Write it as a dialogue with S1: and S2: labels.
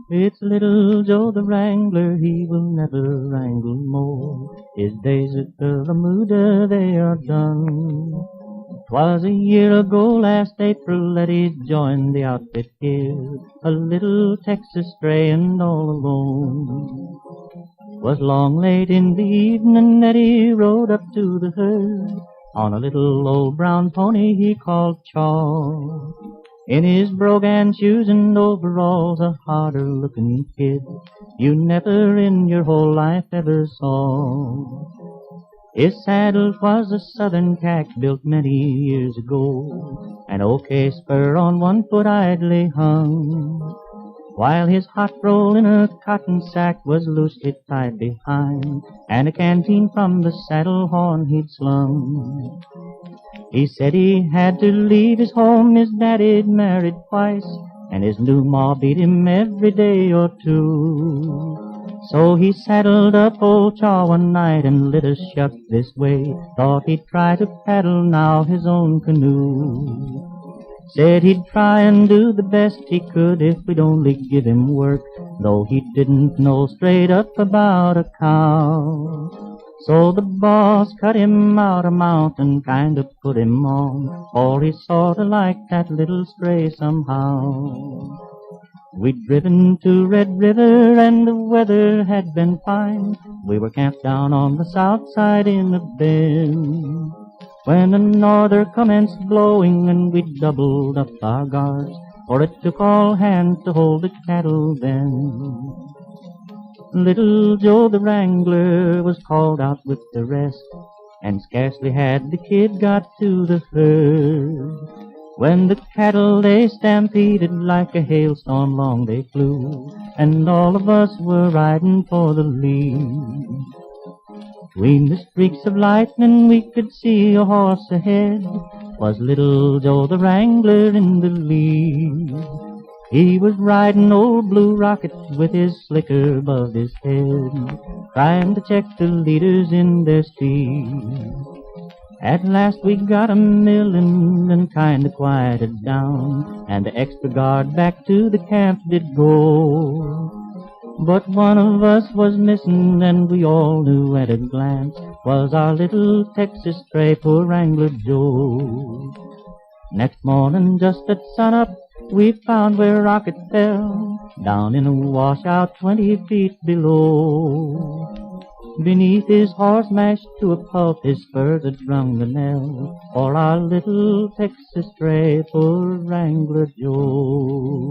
S1: It's little Joe the Wrangler, he will never wrangle more. His days at the Bermuda, they are done. 'Twas a year ago, last April, that he joined the outfit here, a little Texas stray and all alone. 'Twas long late in the evening that he rode up to the herd, on a little old brown pony he called Chaw. In his brogan shoes and overalls, a harder-looking kid you never in your whole life ever saw. His saddle was a southern cack built many years ago, an OK spur on one foot idly hung, while his hot roll in a cotton sack was loosely tied behind, and a canteen from the saddle horn he'd slung. He said he had to leave his home, his daddy'd married twice, and his new ma beat him every day or two. So he saddled up old Chaw one night and lit a shuck this way, thought he'd try to paddle now his own canoe. Said he'd try and do the best he could if we'd only give him work, though he didn't know straight up about a cow. So the boss cut him out a mount and kind of put him on, for he sorta liked that little stray somehow. We'd driven to Red River and the weather had been fine. We were camped down on the south side in a bend, when a norther commenced blowing and we doubled up our guards, for it took all hands to hold the cattle then. Little Joe the Wrangler was called out with the rest, and scarcely had the kid got to the herd, when the cattle they stampeded like a hailstorm long they flew, and all of us were riding for the lead. Between the streaks of lightning we could see a horse ahead, was little Joe the Wrangler in the lead. He was riding old Blue Rocket with his slicker above his head, trying to check the leaders in their speed. At last we got 'em millin' and kinda quieted down, and the extra guard back to the camp did go. But one of us was missing, and we all knew at a glance, was our little Texas stray, poor Wrangler Joe. Next morning, just at sunup, we found where Rocket fell, down in a washout 20 feet below. Beneath his horse mashed to a pulp, his spurs had rung the knell for our little Texas stray, poor Wrangler Joe.